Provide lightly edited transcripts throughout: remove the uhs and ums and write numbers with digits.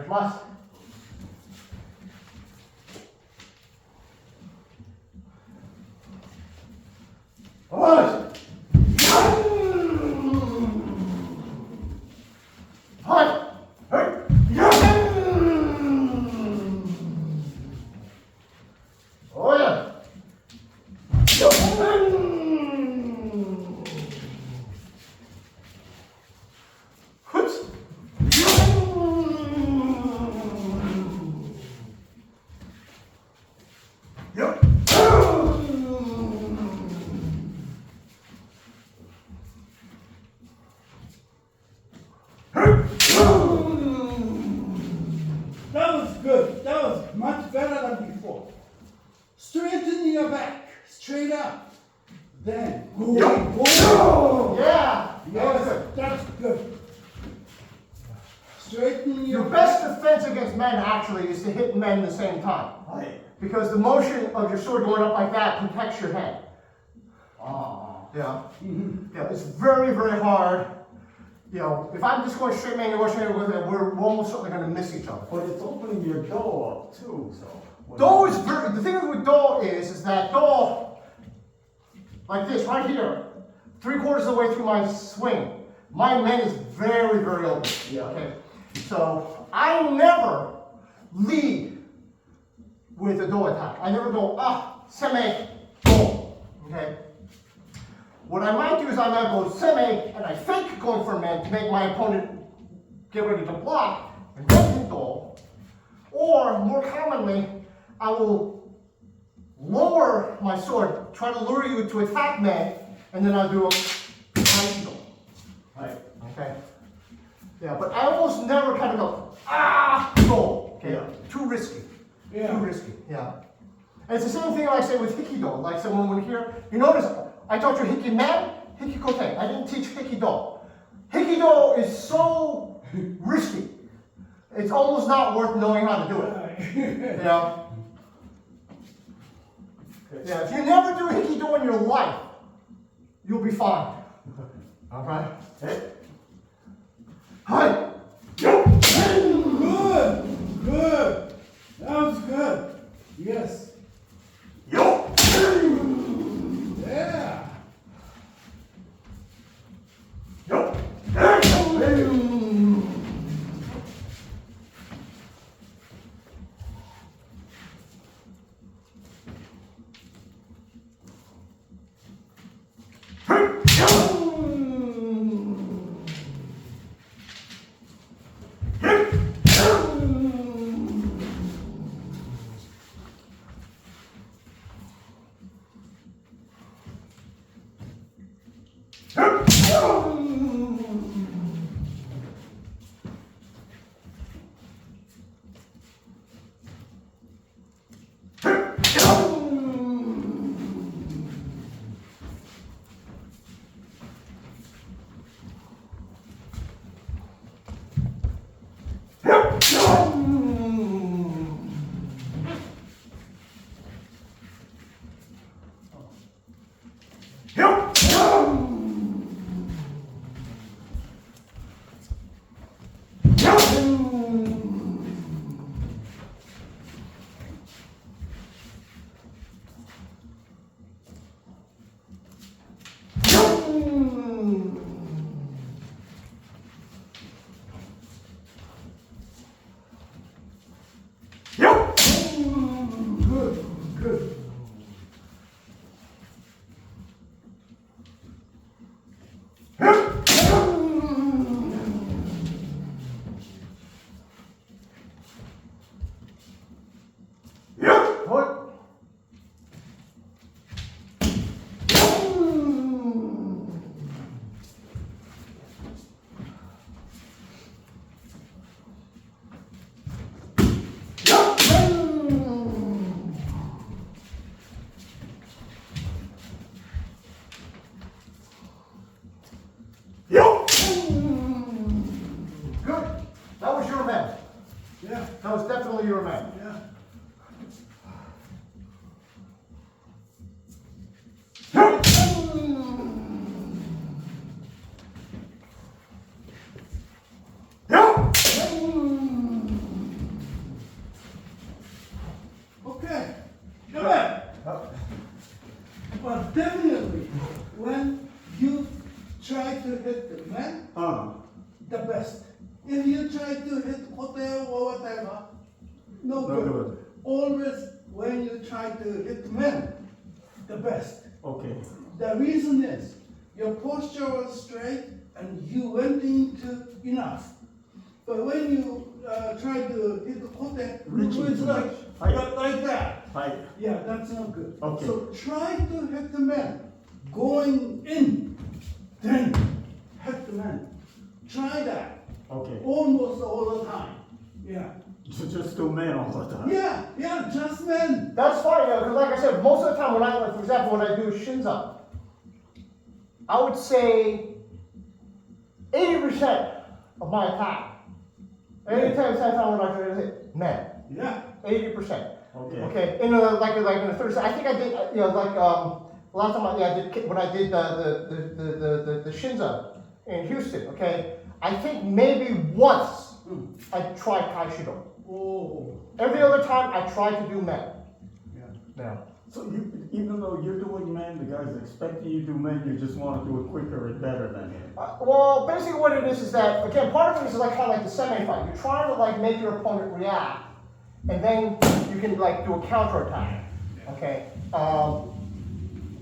plus. Push. Push. Oh yeah. That was good. That was much better than before. Straighten your back. Straight up. Then go. Yeah. Yes, that's good. Straighten your Your best defense against men actually is to hit men at the same time. Right. Because the motion of your sword going up like that protects your head. Yeah. Yeah, it's very, very hard. You know, if I'm just going straight man, you're going straight with it, we're almost certainly going to miss each other. But it's opening your jaw up too, so. Do is very, the thing with do is that do, like this right here, 3/4 of the way through my swing, my men is very, very open. Yeah. Okay. So I never lead with a do attack. I never go seme do. Okay. What I might do is I might go seme and I fake going for a man to make my opponent get ready to block and then hit do. Or more commonly, I will lower my sword, try to lure you to attack me, and then I'll do a high eagle. Right. Okay? Yeah, but I almost never kind of go, go. Okay? Yeah. Too risky. Yeah. Too risky. Yeah. And it's the same thing I say with Hikido. Like someone would hear, you notice, I taught you Hikimen, Hikikote. I didn't teach Hikido. Hikido is so risky. It's almost not worth knowing how to do it. Yeah. Yeah, if you never do Hikido in your life, you'll be fine. Okay? Hey. Hi. Good. Good. That was good. Yes. Yo. Yeah. Yo. Good. Good. What? Good. That was your man. Yeah. That was definitely your man. Yeah. But definitely, when you try to hit the man, the best. If you try to hit hotel or whatever, no No good. good. Always when you try to hit man, the best. Okay. The reason is your posture was straight and you went into enough. But when you try to hit the hotel, Reaching it's too like, much. Height. like that. Height. Yeah, that's not good. Okay. So try to hit the man going in, then hit the man. Try that Okay. almost all the time. Yeah. Just do man all the time. Yeah, just man. That's fine, because like I said, most of the time when I, like, for example, when I do shins up, I would say 80% of my attack, 80% time when I try to hit men, Yeah. 80%. Okay. Okay, in a, like in a third, I think I did, you know, like last time I did when I did the shins up in Houston. Okay, I think maybe once I tried Taishido. Oh. Every other time I tried to do men. Yeah. Yeah. So you, even though you're doing man, the guy's expecting you to do man, you just want to do it quicker and better than him. Well, basically what it is that, again, part of it is like kind of like the semi-fight. You're trying to like make your opponent react, and then you can like do a counter-attack, okay?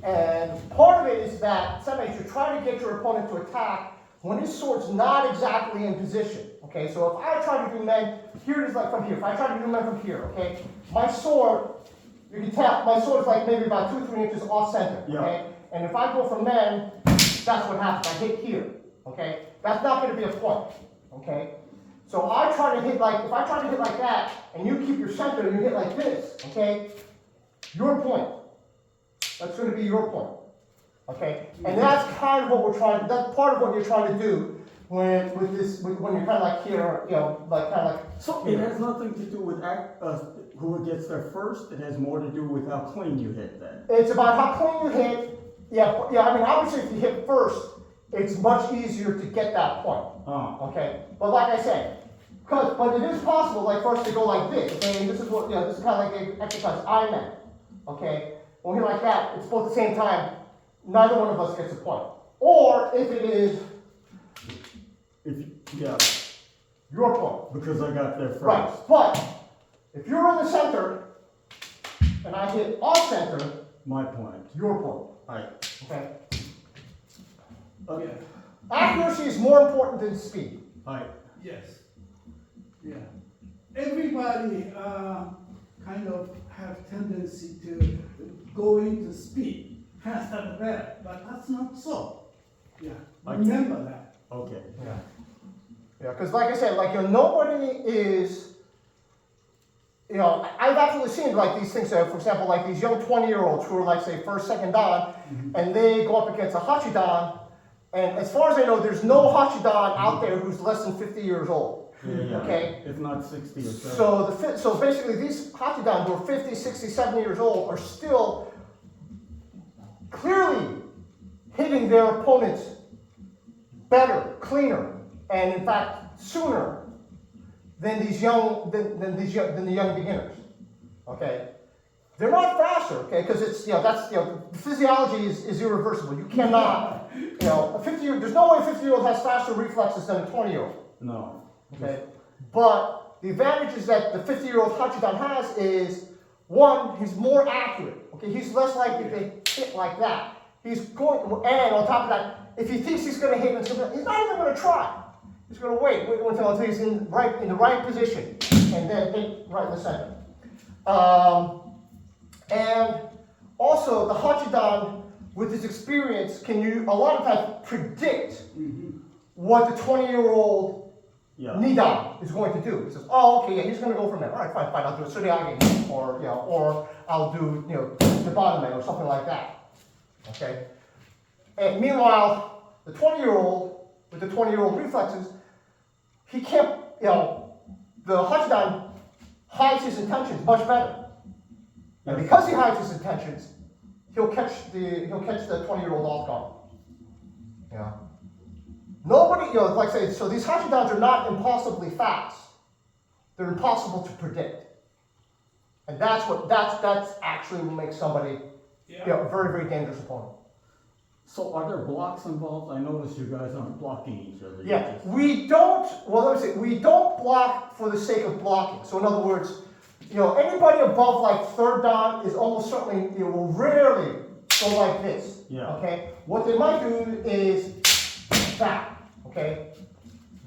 And part of it is that semi, you're trying to get your opponent to attack when his sword's not exactly in position, okay? So if I try to do men, here it is like from here. If I try to do men from here, okay? My sword, you can tell, my sword is like maybe about 2-3 inches off center, Yeah. okay? And if I go for men, that's what happens. I hit here, okay? That's not going to be a point, okay? So I try to hit like, if I try to hit like that, and you keep your center, and you hit like this, okay? Your point. That's going to be your point, okay? And that's kind of what we're trying, that's part of what you're trying to do when, when you're kind of like here, you know, like kind of like. So it has nothing to do with who gets there first. It has more to do with how clean you hit then. It's about how clean you hit. Yeah, I mean, obviously if you hit first, it's much easier to get that point. Okay, but like I said, but it is possible, like for us to go like this. Okay, and this is what, you know, this is kind of like an exercise I meant. Okay, when we're like that, it's both at the same time. Neither one of us gets a point. Or if it is Yeah, your point, because I got there first. right? But if you're in the center and I hit off center, My point. your point. Height. Okay, Okay. accuracy is more important than speed. Height. Yes. Yeah. Everybody kind of have tendency to go into speed, faster the better, but that's not so. Yeah. Remember that. Okay. Yeah. Yeah, because like I said, like, you know, nobody is, you know, I've actually seen like these things, for example, like these young 20-year-olds who are like, say, first, second dan, and they go up against a Hachidan, and as far as I know, there's no Hachidan out there who's less than 50 years old. Yeah. Okay. If not 60 or 70. So basically these Hachidan who are 50, 60, 70 years old are still clearly hitting their opponents better, cleaner, and in fact sooner than these young than the young beginners. Okay, they're not faster. Okay, because it's, you know, that's, you know, the physiology is irreversible. You cannot, you know, a 50-year, there's no way a 50-year-old has faster reflexes than a 20-year-old. No. Okay, but the advantage is that the 50-year-old Hachidan has is, one, he's more accurate. Okay, he's less likely to hit like that. He's going, and on top of that, if he thinks he's going to hit, he's not even going to try. He's going to wait until he's in the right position, and then hit right in the center. And also, the Hachidan, with his experience, can a lot of times predict what the 20-year-old Yeah. Nidan is going to do. He says, oh, okay, yeah, he's going to go for men. All right, fine, I'll do a Suryage, or, you know, or I'll do, you know, the Baname or something like that. Okay? And meanwhile, the 20-year-old, with the 20-year-old reflexes, he can't, you know, the Hachidan hides his intentions much better. And because he hides his intentions, he'll catch the 20-year-old off guard. Yeah. Nobody, you know, like I say, so these Hachidans are not impossibly fast. They're impossible to predict. And that's actually what makes somebody Yeah, very, very dangerous opponent. So are there blocks involved? I notice you guys aren't blocking each other. You're Yeah, just- we don't, well, let me say, we don't block for the sake of blocking. So in other words, anybody above like third dan is almost certainly, will rarely go like this. Yeah. Okay? What they might do is that, okay?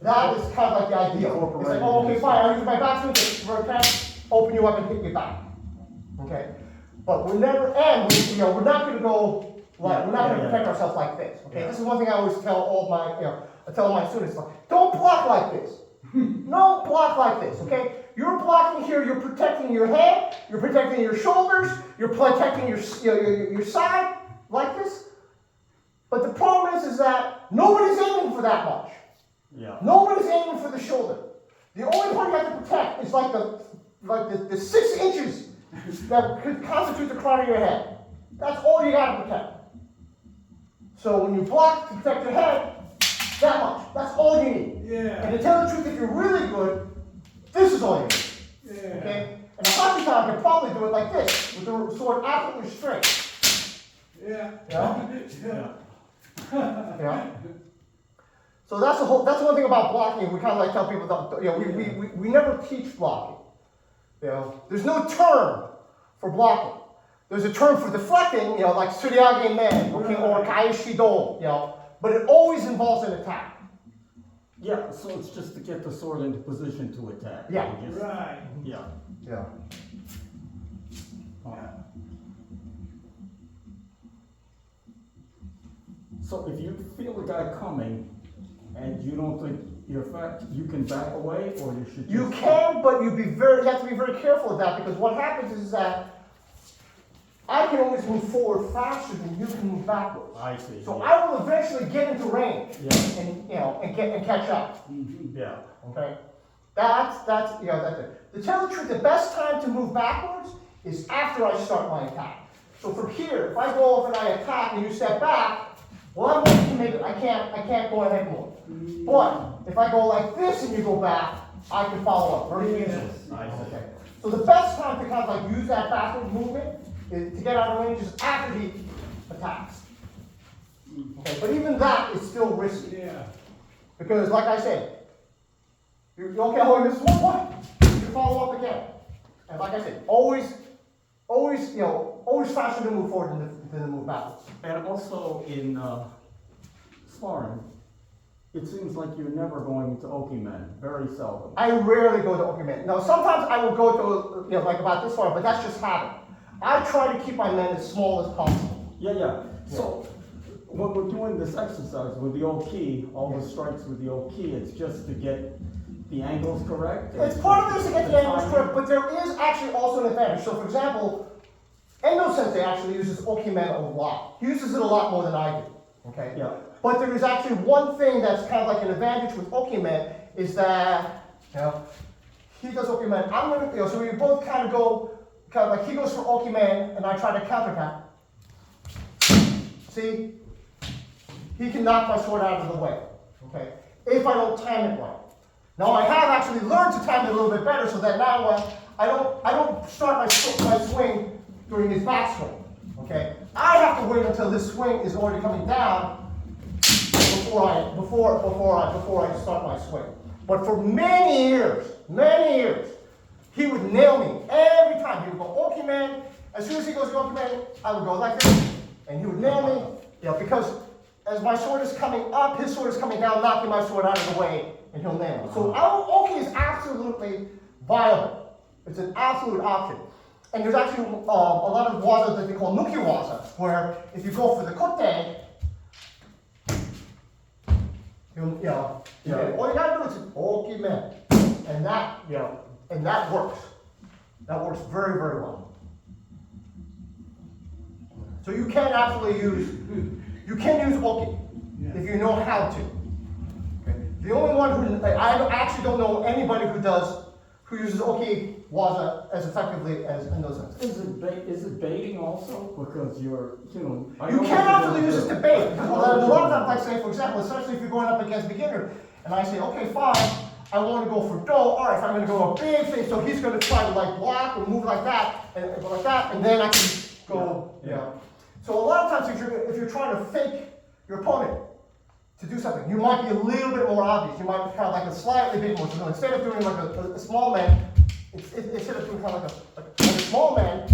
That is kind of like the ideal. It's like, Incorporated oh, okay, in fine, I'll use my backswing to open you up and hit you back. Okay? But we're never, and we're not gonna go, like, we're not gonna protect ourselves like this. Okay? Yeah. This is one thing I always tell all my, I tell my students, like, don't block like this. Don't block like this, okay? You're blocking here, you're protecting your head, you're protecting your shoulders, you're protecting your side, like this. But the problem is that nobody's aiming for that much. Yeah. Nobody's aiming for the shoulder. The only part you have to protect is like the 6 inches that could constitute the crown of your head. That's all you gotta protect. So when you block to protect your head, that much. That's all you need. Yeah. And to tell the truth, if you're really good, this is all you need. Yeah. Okay? And a hockey town can probably do it like this, with the sword absolutely straight. Yeah. Yeah? Yeah. Yeah? So that's one thing about blocking. We kind of like tell people that, we never teach blocking. There's no term for blocking. There's a term for deflecting, like Tsuryage Men, okay, or Kaishido, but it always involves an attack. Yeah, so it's just to get the sword into position to attack. Yeah. You just- Right. Yeah. Yeah. So if you feel a guy coming and you don't think you're fast, you can back away or you should just... You can, but you have to be very careful of that, because what happens is that I can always move forward faster than you can move backwards. I see. So yeah. I will eventually get into range Yeah. and catch up. Yeah. Okay, that's it. To tell the truth, the best time to move backwards is after I start my attack. So from here, if I go over and I attack and you step back, well, I'm going to make it. I can't go ahead more. But if I go like this and you go back, I can follow up very easily. I see. Okay. So the best time to kind of like use that backward movement is to get out of range is after he attacks. Okay, but even that is still risky. Yeah. Because, like I said, you okay, hold this one point, you follow up again. And like I said, always faster to move forward than to move backwards. And also in sparring, it seems like you're never going to Okimen, very seldom. I rarely go to Okimen. Now, sometimes I will go to, like about this far, but that's just habit. I try to keep my men as small as possible. Yeah. So when we're doing this exercise with the Oki, all the strikes with the Oki, it's just to get the angles correct? It's part of this to get the angles correct, but there is actually also an advantage. So, for example, Endo Sensei actually uses Okimen a lot. He uses it a lot more than I do. Okay? Yeah. But there is actually one thing that's kind of like an advantage with Okimen is that, he does Okimen. I'm gonna, so we both kind of go, like he goes for Okimen and I try to counterattack. See? He can knock my sword out of the way. Okay? If I don't time it right. Now I have actually learned to time it a little bit better so that now I don't start my swing during his backswing. Okay? I have to wait until this swing is already coming down before I start my swing. But for many years, he would nail me every time. He would go Okimen. As soon as he goes Okimen, I would go like this, and he would nail me. Because as my sword is coming up, his sword is coming down, knocking my sword out of the way, and he'll nail me. So Oki is absolutely viable. It's an absolute option. And there's actually a lot of waza that they call nuki waza, where if you go for the kote, all you gotta do is Okimen, and that works. That works very, very well. So you can absolutely use Oki if you know how to. Okay. The only one who I actually don't know anybody who uses Oki waza as effectively as Endo Sensei. Is it baiting also? Because you're, I You know can what you're absolutely gonna use do. it to bait. Because a lot of times, like say, for example, especially if you're going up against beginner, and I say, okay, fine, I want to go for do. All right, if I'm going to go a big thing, so he's going to try to like block or move like that, and go like that, and then I can go, Yeah. So a lot of times if you're trying to fake your opponent to do something, you might be a little bit more obvious. You might be kind of like a slightly big one. So instead of doing like a small man, instead of doing kind of like a small man,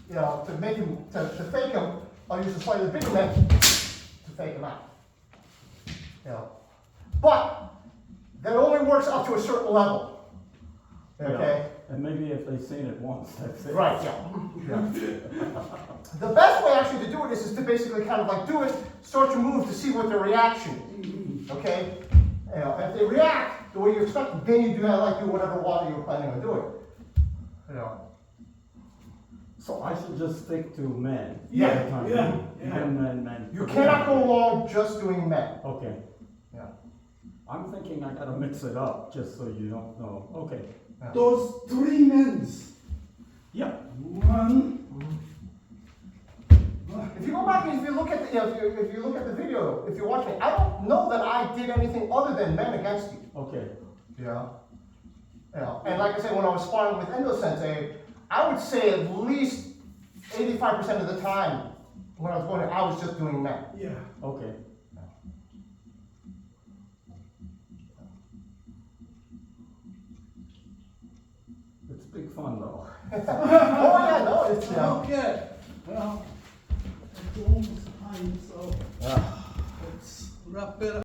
you know, to make him, to fake him, I'll use a slightly bigger man to fake him out. You know, but that only works up to a certain level. Okay? Yeah. And maybe if they've seen it once, that's it. Right, yeah. The best way actually to do it is to basically kind of like do it, start your move to see what their reaction is. Okay? You know, if they react the way you expect, then you do whatever water you're planning on doing. You know. So I should just stick to men? Yeah, all the time. yeah. Men. You cannot go along just doing men. Okay. Yeah. I'm thinking I gotta mix it up, just so you don't know. Okay. Those 3 men's. Yeah. One. If you go back and if you look at the, if you look at the video, if you're watching, I don't know that I did anything other than men against you. Okay. Yeah. You know, and like I said, when I was sparring with Endo Sensei, I would say at least 85% of the time when I was going, I was just doing men. Yeah. Okay. It's big fun though. Oh yeah, no, it's Okay. Well, it's almost time, so Yeah. let's wrap it up.